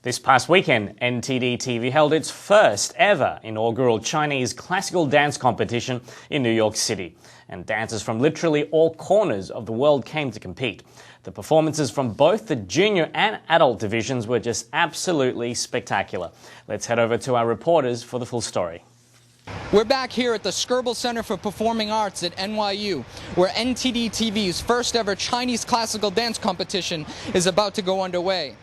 This past weekend, NTDTV held its first ever inaugural Chinese classical dance competition in New York City. And dancers from literally all corners of the world came to compete. The performances from both the junior and adult divisions were just absolutely spectacular. Let's head over to our reporters for the full story. We're back here at the Skirball Center for Performing Arts at NYU, where NTDTV's first ever Chinese classical dance competition is about to go underway.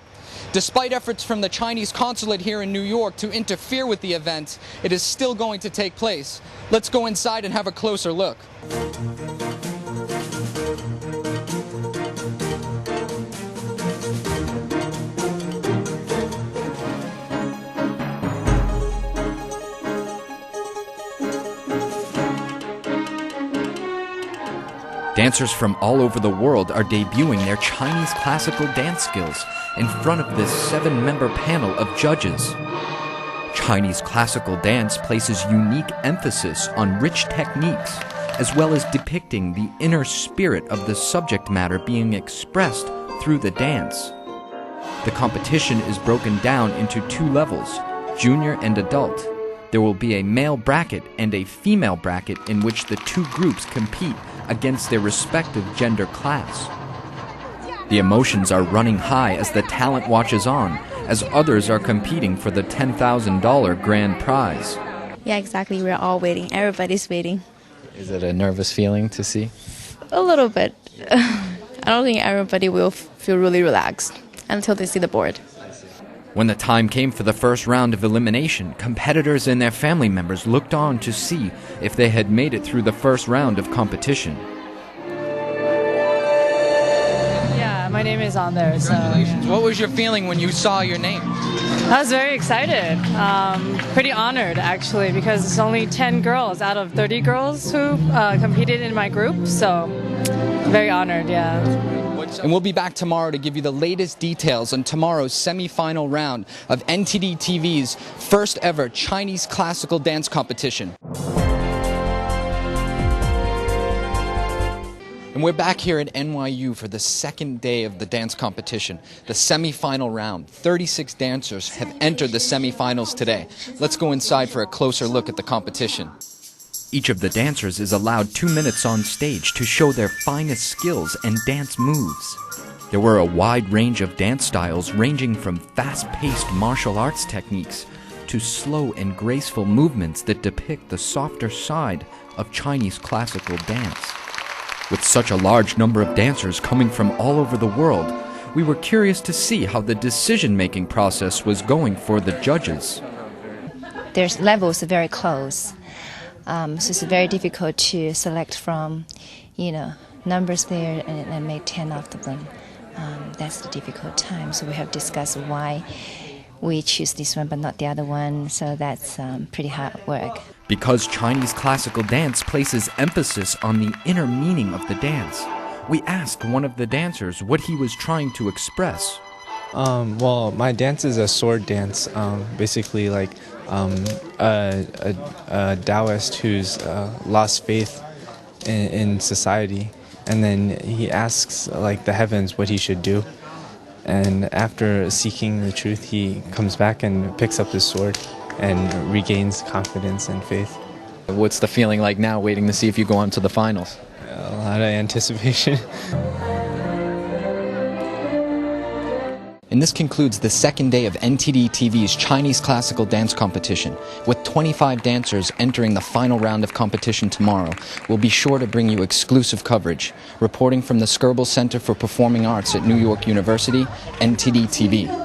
Despite efforts from the Chinese consulate here in New York to interfere with the event, it is still going to take place. Let's go inside and have a closer look. Dancers from all over the world are debuting their Chinese classical dance skills in front of this 7-member panel of judges. Chinese classical dance places unique emphasis on rich techniques, as well as depicting the inner spirit of the subject matter being expressed through the dance. The competition is broken down into 2 levels, junior and adult. There will be a male bracket and a female bracket in which the 2 groups compete against their respective gender class. The emotions are running high as the talent watches on, as others are competing for the $10,000 grand prize. Yeah, exactly. We're all waiting. Everybody's waiting. Is it a nervous feeling to see? A little bit. I don't think everybody will feel really relaxed until they see the board. When the time came for the first round of elimination, competitors and their family members looked on to see if they had made it through the first round of competition. Yeah, my name is on there. Congratulations. What was your feeling when you saw your name? I was very excited. Pretty honored, actually, because it's only 10 girls out of 30 girls who competed in my group. So, very honored, yeah. And we'll be back tomorrow to give you the latest details on tomorrow's semi-final round of NTDTV's first ever Chinese classical dance competition. And we're back here at NYU for the second day of the dance competition, the semi-final round. 36 dancers have entered the semi-finals today. Let's go inside for a closer look at the competition. Each of the dancers is allowed 2 minutes on stage to show their finest skills and dance moves. There were a wide range of dance styles ranging from fast-paced martial arts techniques to slow and graceful movements that depict the softer side of Chinese classical dance. With such a large number of dancers coming from all over the world, we were curious to see how the decision-making process was going for the judges. Their levels are very close. So it's very difficult to select from, numbers there and make 10 of them. That's the difficult time. So we have discussed why we choose this one but not the other one. So that's pretty hard work. Because Chinese classical dance places emphasis on the inner meaning of the dance, we asked one of the dancers what he was trying to express. Well, my dance is a sword dance, basically like a Taoist who's lost faith in society, and then he asks like the heavens what he should do, and after seeking the truth he comes back and picks up his sword and regains confidence and faith. What's the feeling like now, waiting to see if you go on to the finals? A lot of anticipation. And this concludes the second day of NTDTV's Chinese classical dance competition. With 25 dancers entering the final round of competition tomorrow, we'll be sure to bring you exclusive coverage. Reporting from the Skirball Center for Performing Arts at New York University, NTDTV.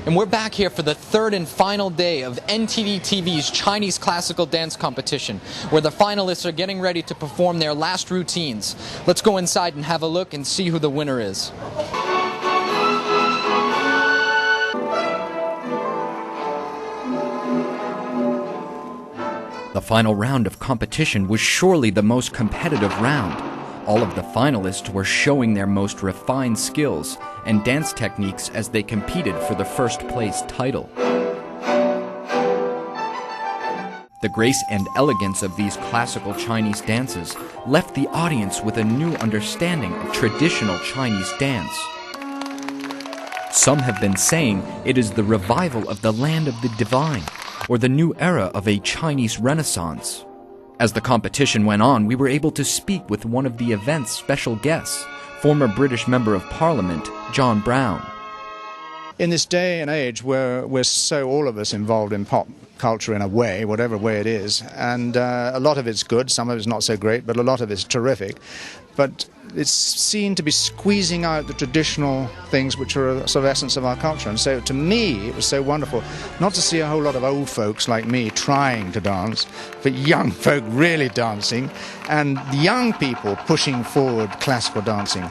And we're back here for the third and final day of NTDTV's Chinese classical dance competition, where the finalists are getting ready to perform their last routines. Let's go inside and have a look and see who the winner is. The final round of competition was surely the most competitive round. All of the finalists were showing their most refined skills and dance techniques as they competed for the first place title. The grace and elegance of these classical Chinese dances left the audience with a new understanding of traditional Chinese dance. Some have been saying it is the revival of the land of the divine, or the new era of a Chinese Renaissance. As the competition went on, we were able to speak with one of the event's special guests, former British Member of Parliament, John Brown. In this day and age where we're so, all of us, involved in pop culture in a way, whatever way it is, and a lot of it's good, some of it's not so great, but a lot of it's terrific. But it's seen to be squeezing out the traditional things which are a sort of essence of our culture. And so to me, it was so wonderful not to see a whole lot of old folks like me trying to dance, but young folk really dancing, and young people pushing forward classical dancing.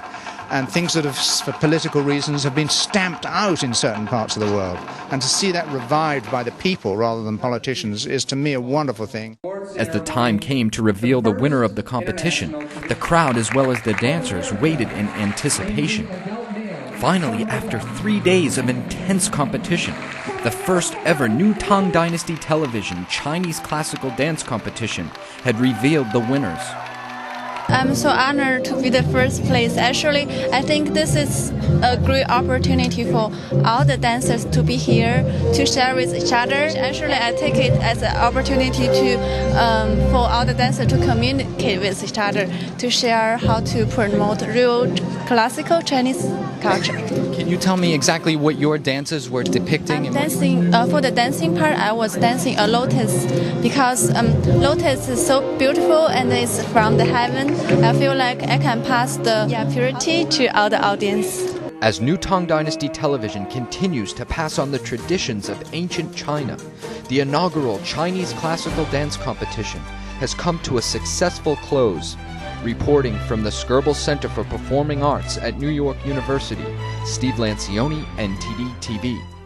And things that have, for political reasons, have been stamped out in certain parts of the world. And to see that revived by the people rather than politicians is, to me, a wonderful thing. As the time came to reveal the winner of the competition, the crowd as well as the dancers waited in anticipation. Finally, after 3 days of intense competition, the first ever New Tang Dynasty Television Chinese classical dance competition had revealed the winners. I'm so honored to be the first place. Actually, I think this is a great opportunity for all the dancers to be here, to share with each other. Actually, I take it as an opportunity to for all the dancers to communicate with each other, to share how to promote real classical Chinese culture. Can you tell me exactly what your dances were depicting? I'm dancing, for the dancing part, I was dancing a lotus because lotus is so beautiful and it's from the heaven. I feel like I can pass the purity to all the audience. As New Tang Dynasty Television continues to pass on the traditions of ancient China, the inaugural Chinese classical dance competition has come to a successful close. Reporting from the Skirball Center for Performing Arts at New York University, Steve Lancioni, NTDTV.